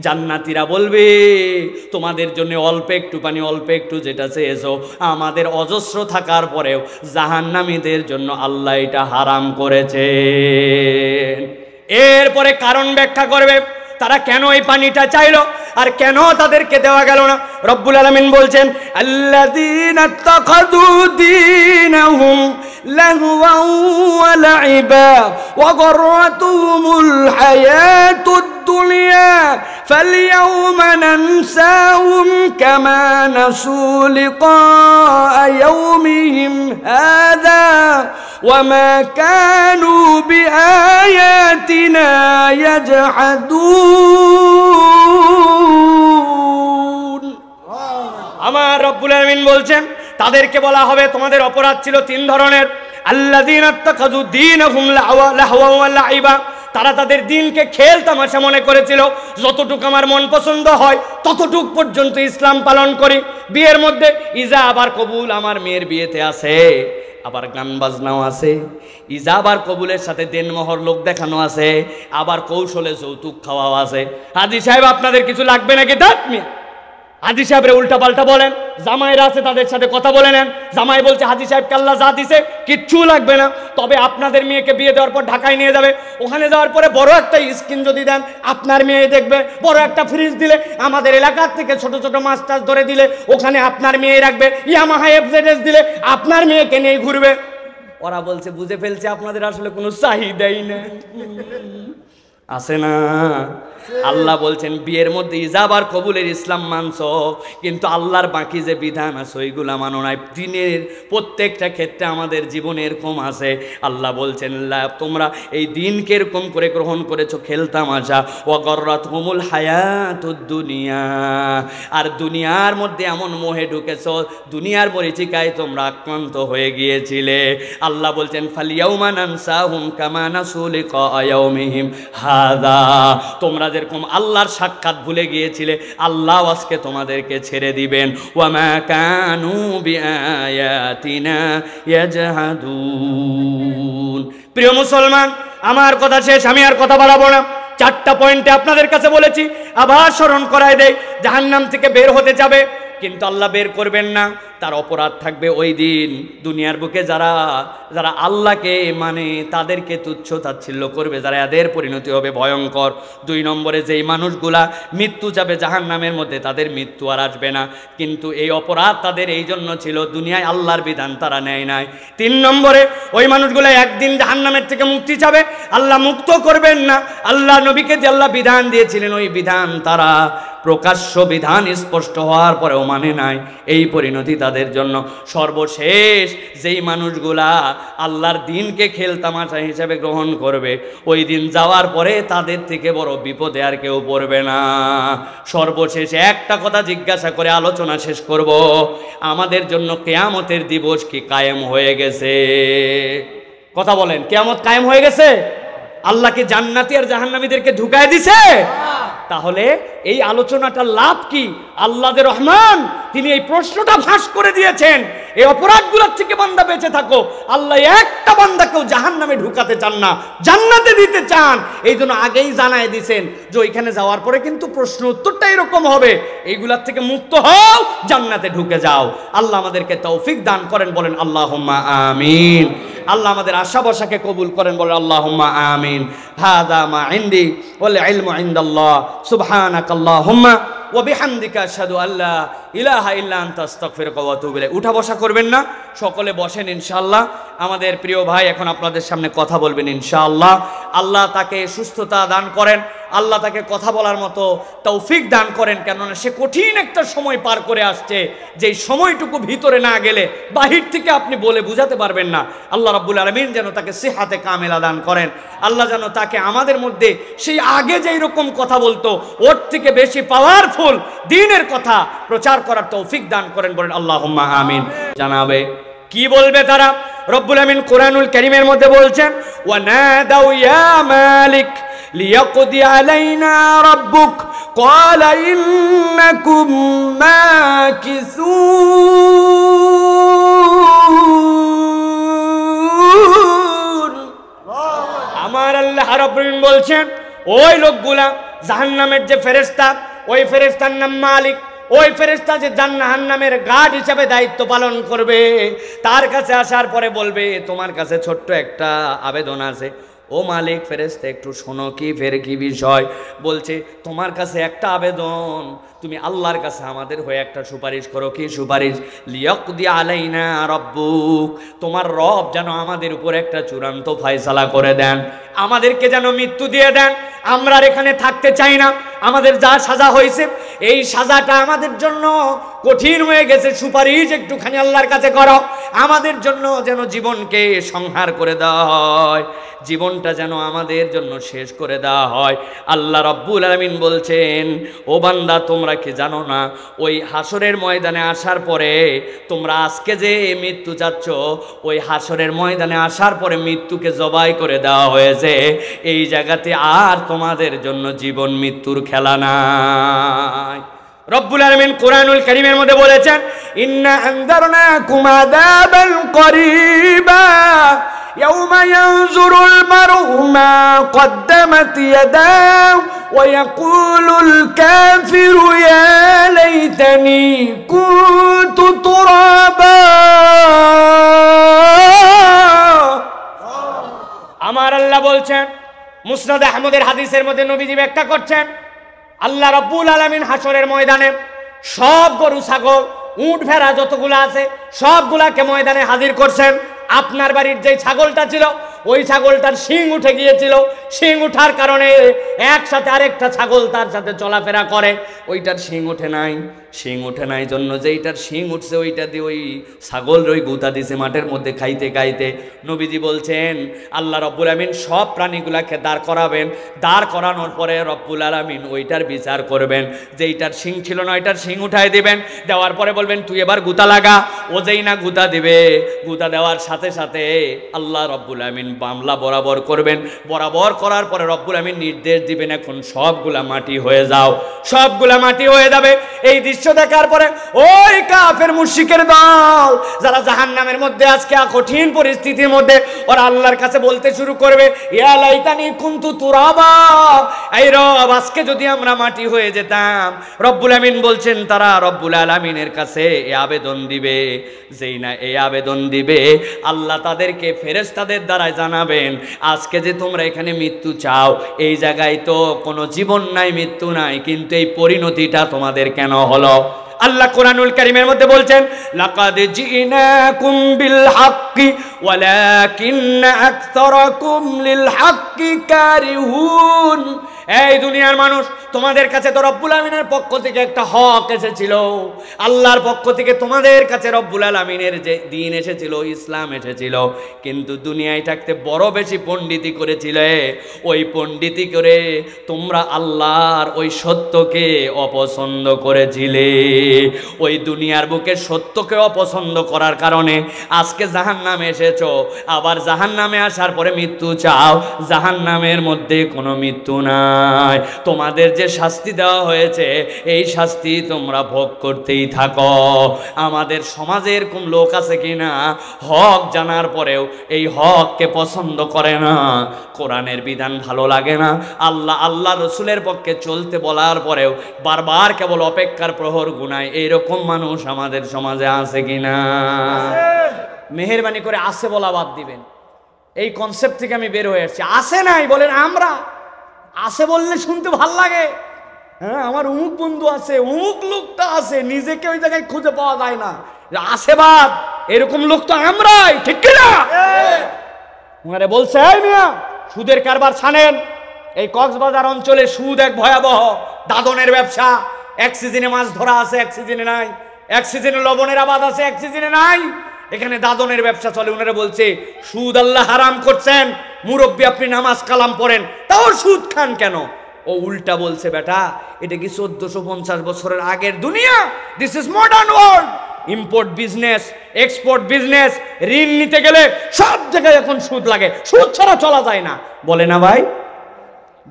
জান্নাতীরা বলবে তোমাদের জন্য অল্প একটু পানি, অল্প একটু যেটা চেয়েছো, আমাদের অজস্র থাকার পরেও জাহান্নামীদের জন্য আল্লাহ এটা হারাম করেছে। এরপরে কারণ ব্যাখ্যা করবে তারা কেন এই পানিটা চাইলো আর কেন তাদেরকে দেওয়া গেল না। রব্বুল আলামিন বলছেন, আল্লাযীনা ইত্তাখাযু দীনাহুম লাহওয়ান ওয়া লাইবা ওয়া গররাতুহুমুল হায়াতুদ দুনিয়া ফালইয়াওমা নানসাহুম কামা নাসু লিকা ইয়াওমিহিম হাযা ওয়া মা কানু বিআয়াতিনা ইয়াজহাদুন। আমার রব্বুল আলামিন বলছেন তাদেরকে বলা হবে তোমাদের অপরাধ ছিল তিন ধরনের। আল্লাযীনা ইত্তাখাযু দীনাহুম লাহওয়ান ওয়া লাইবা, তারা তাদের দিনকে খেল তামাশা মনে করেছিল, যতটুকু আমার মন পছন্দ হয় ততটুক পর্যন্ত ইসলাম পালন করি। বিয়ের মধ্যে ইজাব আর কবুল, আমার মেয়ের বিয়েতে আছে, আবার গান বাজনাও আছে, ইজাব আর কবুলের সাথে দেনমোহর লোক দেখানো আছে, আবার কৌশলে যৌতুক খাওয়াও আছে। হাজী সাহেব আপনাদের কিছু লাগবে নাকি? দাঁত মিয়া হাজী সাহেবরে উল্টা পাল্টা বলেন, জামাইরা আছে তাদের সাথে কথা বলে নেন। জামাই বলছে হাজী সাহেবকে আল্লাহ যা দিছে কিচ্ছু লাগবে না, তবে আপনাদের মেয়েকে বিয়ে দেওয়ার পর ঢাকায় নিয়ে যাবে, ওখানে যাওয়ার পরে বড় একটা স্ক্রিন যদি দেন আপনার মেয়ে দেখবে, বড় একটা ফ্রিজ দিলে, আমাদের এলাকার থেকে ছোট ছোট মাছ টাছ ধরে দিলে ওখানে আপনার মেয়ে রাখবে, ইয়ামাহা এফজেডএস দিলে আপনার মেয়েকে নিয়ে ঘুরবে। ওরা বলছে বুঝে ফেলছে আপনাদের আসলে কোনো চাহিদাই না, আছে না? আল্লাহ বলছেন বিয়ের মধ্যে ইজাব আর কবুলের ইসলাম মানছো, কিন্তু আল্লাহর বাকি যে বিধান আছে ওইগুলা মানো নাই। দিনের প্রত্যেকটা ক্ষেত্রে আমাদের জীবনে এরকম আছে। আল্লাহ বলছেন তোমরা এই দিনকে এরকম করে গ্রহণ করেছো খেলতামাশা, ওয়া গররাতহুমুল হায়াতুদ দুনিয়া, আর দুনিয়ার মধ্যে এমন মোহে ঢুকেছো, দুনিয়ার মরিচিকায় তোমরা আক্রান্ত হয়ে গিয়েছিলে। আল্লাহ বলছেন ফালইয়াউমা নানসাহুম কামা নাসু লিকা ইয়াউমিহিম হাযা, তোমরা যেরকম আল্লাহর সাক্ষাৎ ভুলে গিয়েছিলে আল্লাহ আজকে তোমাদেরকে ছেড়ে দিবেন। ওয়া মা কানু বিআয়াতিনা ইয়াজহাদুন। প্রিয় মুসলমান, আমার কথা শেষ, আমি আর কথা বাড়াবো না। চারটা পয়েন্টে আপনাদের কাছে বলেছি, আবার স্মরণ করায় দেই। জাহান্নাম থেকে বের হতে যাবে, কিন্তু আল্লাহ বের করবেন না, তার অপরাধ থাকবে ওই দিন। দুনিয়ার বুকে যারা যারা আল্লাহকে মানে তাদেরকে তুচ্ছ তাচ্ছিল্য করবে, যারা এদের পরিণতি হবে ভয়ঙ্কর। 2 নম্বরে যেই মানুষগুলা মৃত্যু যাবে জাহান্নামের মধ্যে, তাদের মৃত্যু আর আসবে না, কিন্তু এই অপরাধ তাদের এই জন্য ছিল দুনিয়ায় আল্লাহর বিধান তারা নেয় নাই। 3 নম্বরে ওই মানুষগুলা একদিন জাহান্নামের থেকে মুক্তি চাবে, আল্লাহ মুক্ত করবেন না। আল্লাহ নবীকে যে আল্লাহ বিধান দিয়েছিলেন ওই বিধান তারা প্রকাশ্য বিধান স্পষ্ট হওয়ার পরেও মানে নাই, এই পরিণতি তাদের জন্য। সর্বশেষ যেই মানুষগুলা আল্লাহর দিনকে খেলতামাশা হিসেবে গ্রহণ করবে, ওই দিন যাওয়ার পরে তাদের থেকে বড় বিপদে আর কেউ পড়বে না। সর্বশেষ একটা কথা জিজ্ঞাসা করে আলোচনা শেষ করব, আমাদের জন্য কিয়ামতের দিবস কি কায়েম হয়ে গেছে? কথা বলেন, কিয়ামত কায়েম হয়ে গেছে? আল্লাহ কি জান্নাতি আর জাহান্নামীদেরকে ঢুকায় দিছে? তাহলে এই আলোচনাটার লাভ কি? আল্লাহ যে রহমান, তিনি এই প্রশ্নটা ফাঁস করে দিয়েছেন, এই অপরাধগুলোর থেকে বান্দা বেঁচে থাকো। আল্লাহ একটা বান্দাকেও জাহান্নামে ঢুকাতে চান না, জান্নাতে দিতে চান। এই জন্য আগেই জানায় দিয়েছেন যে ওইখানে যাওয়ার পরে কিন্তু প্রশ্ন উত্তরটা এরকম হবে, এইগুলার থেকে মুক্ত হও, জান্নাতে ঢুকে যাও। আল্লাহ আমাদেরকে তৌফিক দান করেন, বলেন আল্লাহুম্মা আমিন। আল্লাহ আমাদের আশা বসাকে কবুল করেন, বলেন আল্লাহুম্মা আমিন। হাদা মা ইনদি ওয়াল ইলমু ইনদাল্লাহ। সুবহানাকাল্লাহুম্মা ওয়া বিহামদিকা আশহাদু আল্লা ইলাহা ইল্লা আনতা আস্তাগফিরুকা ওয়া আতুবু ইলাইক। উঠা বসা করবেন না, সকলে বসেন ইনশাআল্লাহ। আমাদের প্রিয় ভাই এখন আপনাদের সামনে কথা বলবেন ইনশাআল্লাহ। আল্লাহ তাকে সুস্থতা দান করেন, আল্লাহ তাকে কথা বলার মতো তৌফিক দান করেন, কেননা সে কঠিন একটা সময় পার করে আসছে, যেই সময়টুকু ভিতরে না গেলে বাহির থেকে আপনি বলে বুঝাতে পারবেন না। আল্লাহ রাব্বুল আলামিন যেন তাকে সিহাতে কামেলা দান করেন। আল্লাহ যেন তাকে আমাদের মধ্যে সেই আগে যেই রকম কথা বলতো ওর থেকে বেশি পাওয়ারফুল দ্বীনের কথা প্রচার করার তৌফিক দান করেন, বলেন আল্লাহুম্মা আমিন। জানাবে কি বলবে তারা? রব্বুল আমিন কোরআনুল কারীমের মধ্যে বলছেন, ওয়া নাদাউ ইয়া মালিক লিয়াকদি আলাইনা রাব্বুক ক্বালা ইন্নাকুম মাকিসুন। আমার আল্লাহ রাব্বুল আমিন বলছেন, ওই লোকগুলা জাহান্নামের যে ফেরেশতা, ওই ফেরেশতার নাম মালিক। ওই ফেরেশতা যে জাহান্নামের গার্ড হিসেবে দায়িত্ব পালন করবে, তার কাছে আসার পরে বলবে, তোমার কাছে ছোট্ট একটা আবেদন আছে। ও মালিক, ফেরেশতা একটু শোনো, কি কি বিষয়? বলছে, তোমার কাছে একটা আবেদন, তুমি আল্লাহর কাছে আমাদের হয়ে একটা সুপারিশ করো। কি সুপারিশ? লিয়াকদি আলাইনা রাব্বুক, তোমার রব যেন আমাদের উপর একটা চূড়ান্ত ফয়সালা করে দেন, আমাদেরকে যেন মৃত্যু দিয়ে দেন। আমরা আর এখানে থাকতে চাই না, আমাদের যা সাজা হয়েছে এই সাজাটা আমাদের জন্য কঠিন হয়ে গেছে, সুপারিশ একটুখানি আল্লাহর কাছে করো, আমাদের জন্য যেন জীবনকে সংহার করে দেওয়া হয়, জীবনটা যেন আমাদের জন্য শেষ করে দেওয়া হয়। আল্লাহ রাব্বুল আলামিন বলছেন, ও বান্দা, তোমরা কি জানো না ওই হাসরের ময়দানে আসার পরে, তোমরা আজকে যে মৃত্যু চাচ্ছ, ওই হাসরের ময়দানে আসার পরে মৃত্যুকে জবাই করে দেওয়া হয়েছে। এই জায়গাতে আর তোমাদের জন্য জীবন মৃত্যুর খেলা নাই। রব্বুল আলামিন কোরআনুল কারীমের মধ্যে বলেছেন, ইন্না আনযারনাকুম আযাবান করিবা ইয়াওমা ইয়ানজুরুল মারউ মা কদ্দামাত ইয়াদাহু ওয়া ইয়াকুলুল কাফিরু ইয়া লাইতানি কুনতু তুরাবা। আমার আল্লাহ বলছেন, মুসনাদ আহমদের হাদিসের মধ্যে নবীজি ব্যাখ্যা করছেন, আল্লাহ রাব্বুল আলামিন হাসরের ময়দানে সব গরু ছাগল উট ভেড়া যতগুলো আছে সবগুলাকে ময়দানে হাজির করছেন। আপনার বাড়ির যে ছাগলটা ছিল, ওই ছাগলটার শিং উঠে গিয়েছিল, শিং উঠার কারণে একসাথে আরেকটা ছাগল তার সাথে চলাফেরা করে, ওইটার শিং ওঠে নাই। শিং ওঠে নাই জন্য যেইটার শিং উঠছে ওইটা দিয়ে ওই ছাগল ওই গুতা দিছে মাঠের মধ্যে খাইতে খাইতে। নবীজি বলছেন, আল্লাহ রব্বুল আলামিন সব প্রাণীগুলাকে দাঁড় করাবেন, দাঁড় করানোর পরে রব্বুল আলামিন ওইটার বিচার করবেন। যেইটার শিং ছিল না ওইটার শিং উঠাই দিবেন, দেওয়ার পরে বলবেন, তুই এবার গুতা লাগা। ও যেই না গুতা দিবে, গুতা দেওয়ার সাথে সাথে আল্লাহ রব্বুল আলামিন মামলা বরাবর করবেন। বরাবর করার পরে রব্বুল আলামিন নির্দেশ দিবেন, এখন সবগুলা মাটি হয়ে যাও, সবগুলা মাটি হয়ে যাবে। এই দৃশ্য দেখার পরে ওই কাফের মুশরিকের দল যারা জাহান্নামের মধ্যে আজকে কঠিন পরিস্থিতির মধ্যে, ওরা আল্লাহর কাছে বলতে শুরু করবে, ইয়া লাইতানি কুনতু তুরাবা, এই রব, আজকে যদি আমরা মাটি হয়ে যেতাম। রব্বুল আলামিন বলছেন, তারা রব্বুল আলামিনের কাছে এই আবেদন দিবে। যেই না এই আবেদন দিবে, আল্লাহ তাদেরকে ফেরেশতাদের দ্বারা জানাবেন, আজকে যে তোমরা এখানে মৃত্যু চাও, এই জায়গায় তো কোনো জীবন নাই, মৃত্যু নাই, কিন্তু এই পরিণতিটা তোমাদের কেন হলো? আল্লাহ কোরআনুল কারীমের মধ্যে বলছেন, লাকাদ জিনাকুম বিল হাক্কি ওয়ালাকিন্না আকসারাকুম লিল হাক্কি কারিহুন। এই দুনিয়ার মানুষ, তোমাদের কাছে তো রব্বুল আলামিনের পক্ষ থেকে একটা হক এসেছিল, আল্লাহর পক্ষ থেকে তোমাদের কাছে রব্বুল আলামিনের যে দ্বীন এসেছিল, ইসলাম এসেছিল, কিন্তু দুনিয়ায় থাকতে বড় বেশি পণ্ডিতি করেছিলে। ওই পণ্ডিতি করে তোমরা আল্লাহর ওই সত্যকে অপছন্দ করেছিলে। ওই দুনিয়ার বুকে সত্যকে অপছন্দ করার কারণে আজকে জাহান্নামে এসেছো। আবার জাহান্নামে আসার পরে মৃত্যু চাও, জাহান্নামের মধ্যে কোনো মৃত্যু নাই। তোমাদের যে শাস্তি দেওয়া হয়েছে, এই শাস্তি তোমরা ভোগ করতেই থাকো। আমাদের সমাজে এরকম লোক আছে কিনা, হক জানার পরেও এই হককে পছন্দ করে না, কোরআনের বিধান ভালো লাগে না, আল্লাহ রসুলের পক্ষে চলতে বলার পরেও বারবার কেবল অপেক্ষার প্রহর গুনায়, এইরকম মানুষ আমাদের সমাজে আছে কিনা? মেহেরবানি করে আছে বলা বাদ দিবেন। এই কনসেপ্ট থেকে আমি বের হয়ে আসছি। আছে নাই বলেন, আমরা আছে বললে শুনতে ভাল লাগে। হ্যাঁ, আমার অমুক বন্ধু আছে, অমুক লোকটা আছে, নিজেকে ওই জায়গায় খুঁজে পাওয়া যায় না, আছে বাদ, এরকম লোক তো আমরাই, ঠিক কিনা? ওনারে বলছে, এই মিয়া, সুদের কারবার ছানেন। এই কক্সবাজার অঞ্চলে সুদ এক ভয়াবহ, দাদনের ব্যবসা। এক সিজনে মাছ ধরা আছে, এক সিজনে নাই, এক সিজনে লবণের আবাদ আছে, এক সিজনে নাই, এখানে দাদনের ব্যবসা চলে। ওনারা বলছে, সুদ আল্লাহ হারাম করছেন, মুরব্বী আপনি নামাজ কালাম পড়েন, তাও সুদ খান কেন? ও উল্টা বলছে, বেটা, এটা কি 1450 বছরের আগের দুনিয়া? This is modern world. Import business, export business, ঋণ নিতে গেলে সব জায়গায় এখন সুদ লাগে, সুদ ছাড়া চলা যায় না, বলে না ভাই?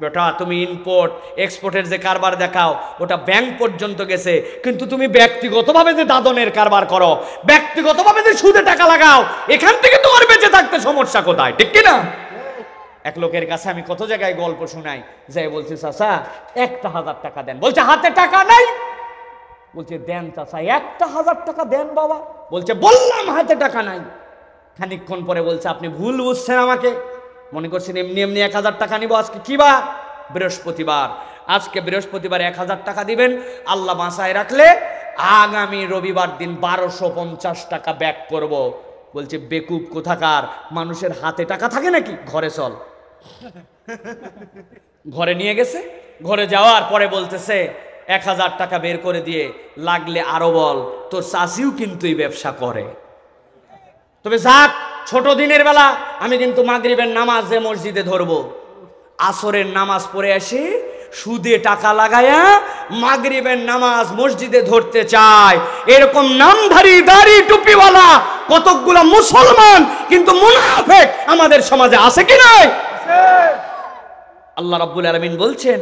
বেটা, তুমি ইম্পোর্ট এক্সপোর্টের যে কারবার দেখাও, ওটা ব্যাংক পর্যন্ত গেছে, কিন্তু তুমি ব্যক্তিগতভাবে যে দাদনের কারবার করো, ব্যক্তিগতভাবে যে সুদে টাকা লাগাও, এখান থেকে তোমার বেঁচে থাকতে সমস্যা কোথায়, ঠিক কিনা? এক লোকের কাছে আমি কত জায়গায় গল্প শোনাই, যাই বলছি চাচা 1,000 টাকা দেন, বলছে হাতে টাকা নাই। বলছে দেন চাচা 1,000 টাকা দেন বাবা, বলছে বললাম হাতে টাকা নাই। খানিকক্ষণ পরে বলছে আপনি ভুল বুঝছেন আমাকে, মনে করছেন এমনি এমনি 1,000 টাকা নিব। আজকে কি বার? বৃহস্পতিবার। আজকে বৃহস্পতিবার 1,000 টাকা দিবেন, আল্লাহ বাঁচায় রাখলে আগামী রবিবার দিন 1250 টাকা ব্যাক করব। বলছে বেকুব কোথাকার, মানুষের হাতে টাকা থাকে নাকি? ঘরে চল। ঘরে নিয়ে গেছে, ঘরে যাওয়ার পরে বলতেছে 1,000 টাকা বের করে দিয়ে লাগলে আরো বল, তোর চাষিও কিন্তু এই ব্যবসা করে। তবে যাক, ছোট দিনের বেলা আমি কিন্তু মাগরিবের নামাজে মসজিদে ধরবো, আসরের নামাজ পড়ে আসি সুদে টাকা লাগায়া মাগরিবের নামাজ মসজিদে ধরতে চায়। এরকম নামধারী দাড়ি টুপিওয়ালা কতকগুলা মুসলমান কিন্তু মুনাফিক আমাদের সমাজে আছে কি নাই? আল্লাহ রাব্বুল আলামিন বলছেন,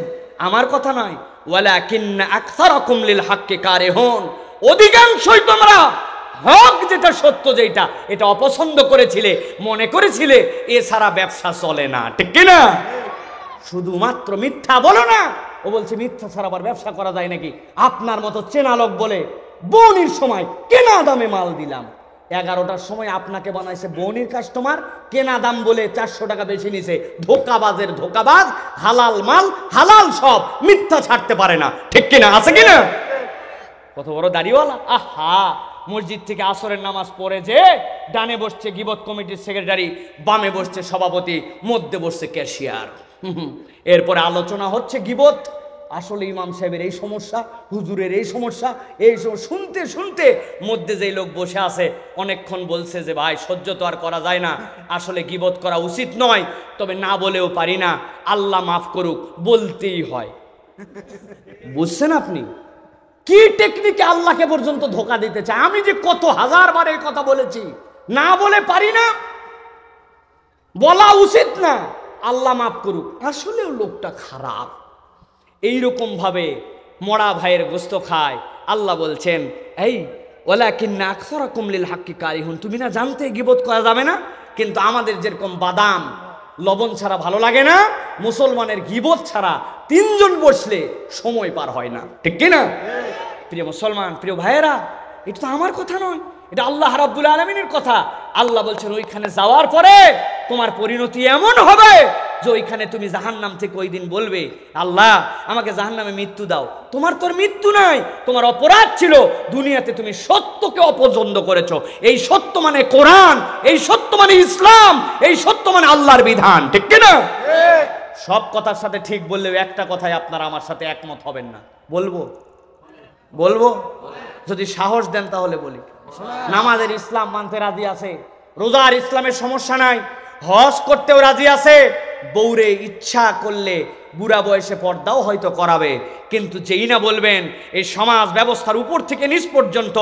আমার কথা নয়, ওয়ালাকিন্না আকসারাকুম লিল হাক্কি কারিহুন, অধিকাংশই তোমরা হক যেটা সত্য যেটা এটা অপছন্দ করেছিলে, মনে করেছিলে এছাড়া ব্যবসা চলে না, ঠিক কি না? শুধুমাত্র মিথ্যা বলো না। ও বলছে মিথ্যা ছাড়া আবার ব্যবসা করা যায় নাকি? আপনার মতো চেনা লোক বলে বনির সময় কেনা দামে মাল দিলাম, 11টার সময় আপনাকে বানাইছে বনির কাস্টমার, কেনা দাম বলে 400 টাকা বেশি নিছে। ধোকাবাজের ধোকাবাজ, হালাল মাল হালাল সব, মিথ্যা ছাড়তে পারে না, ঠিক কিনা? আছে কিনা? কত বড় দাড়িওয়ালা! আহা, মসজিদ থেকে আসরের নামাজ পড়ে যে ডানে বসছে গিবত কমিটির সেক্রেটারি, বামে বসছে সভাপতি, মধ্যে বসছে ক্যাশিয়ার। এরপরে আলোচনা হচ্ছে গিবত। আসলে ইমাম সাহেবের এই সমস্যা, হুজুরের এই সমস্যা, এই শুনতে শুনতে মধ্যে যেই লোক বসে আছে অনেকক্ষণ বলছে যে ভাই সহ্য তো আর করা যায় না, আসলে গিবত করা উচিত নয়, তবে না বলেও পারি না, আল্লাহ মাফ করুক, বলতেই হয়। বুঝছেন আপনি কি টেকনিকে আল্লাহকে পর্যন্ত ধোকা দিতে চায়? আমি যে কত হাজার বার এই কথা বলেছি, না বলে পারি না, বলা উচিত না, আল্লাহ মাফ করুক, আসলেও লোকটা খারাপ। এইরকম ভাবে মরা ভাইয়ের গোস্ত খায়। আল্লাহ বলছেন, এই ওয়ালাকিন্না আকসারাকুম লিল হাক্কি কারিহুন, তুমি না জানতে গিবত করা যাবে না? কিন্তু আমাদের যেরকম বাদাম লবণ ছাড়া ভালো লাগে না, মুসলমানের গিবত ছাড়া 3 জন বসলে সময় পার হয় না, ঠিক কি না? প্রিয় মুসলমান, প্রিয় ভাইয়েরা, এটা তো আমার কথা নয়, এটা আল্লাহ রাব্বুল আলামিনের কথা। আল্লাহ বলছেন ওইখানে যাওয়ার পরে তোমার পরিণতি এমন হবে যে ওইখানে তুমি জাহান্নাম থেকে ওই দিন বলবে, আল্লাহ আমাকে জাহান্নামে মৃত্যু দাও। তোমার তোর মৃত্যু নাই, তোমার অপরাধ ছিল দুনিয়াতে তুমি সত্যকে অপছন্দ করেছো। এই সত্য মানে কোরআন, এই সত্য মানে ইসলাম, এই সত্য মানে আল্লাহর বিধান, ঠিক কি না? সব কথার সাথে ঠিক বললেও একটা কথায় আপনারা আমার সাথে একমত হবেন না। বলবো যদি সাহস দেন তাহলে বলি। নামাজের ইসলাম মানতে রাজি আছে, রোজার ইসলামের সমস্যা নাই, হজ করতেও রাজি আছে, বউরে ইচ্ছা করলে বুড়া বয়সে পর্দাও হয়তো করাবে। কিন্তু যেই না বলবেন এই সমাজ ব্যবস্থার উপর থেকে নিচ পর্যন্ত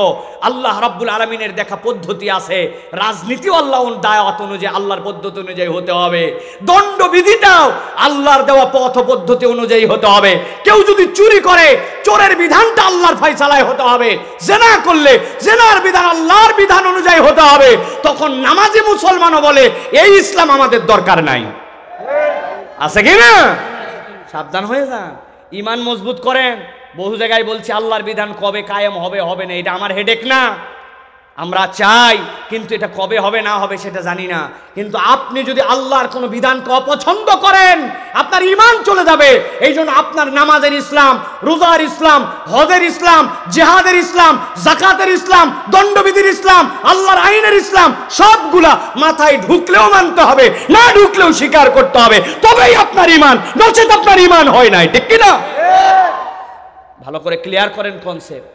আল্লাহ রাব্বুল আলামিনের দেখা পদ্ধতি আছে, রাজনীতিও আল্লাহর দাওয়াত অনুযায়ী, আল্লাহর পদ্ধতি অনুযায়ী হতে হবে, দণ্ডবিধিটাও আল্লাহর দেওয়া পথ পদ্ধতি অনুযায়ী হতে হবে। কেউ যদি চুরি করে, চোরের বিধানটা আল্লাহর ফয়সালায় হতে হবে, জেনা করলে জেনার বিধান আল্লাহর বিধান অনুযায়ী হতে হবে। তখন নামাজি মুসলমানও বলে এই ইসলাম আমাদের দরকার নাই। আছে কি না? সাবধান হয়ে যান, ইমান মজবুত করেন। বহু জায়গায় বলছি আল্লাহর বিধান কবে কায়েম হবে হবে না, এটা আমার হেডেক না, আমরা চাই, কিন্তু এটা কবে হবে না হবে সেটা জানি না। কিন্তু আপনি যদি আল্লাহর কোনো বিধানকে অপছন্দ করেন আপনার ঈমান চলে যাবে। এই জন্য আপনার নামাজের ইসলাম, রোজার ইসলাম, হজের ইসলাম, জিহাদের ইসলাম, যাকাতের ইসলাম, দণ্ডবিধির ইসলাম, আল্লাহর আইনের ইসলাম সবগুলা মাথায় ঢুকলেও মানতে হবে, না ঢুকলেও স্বীকার করতে হবে, তবেই আপনার ঈমান, নচেত আপনার ঈমান হয় নাই, ঠিক কি না? ভালো করে ক্লিয়ার করেন কনসেপ্ট।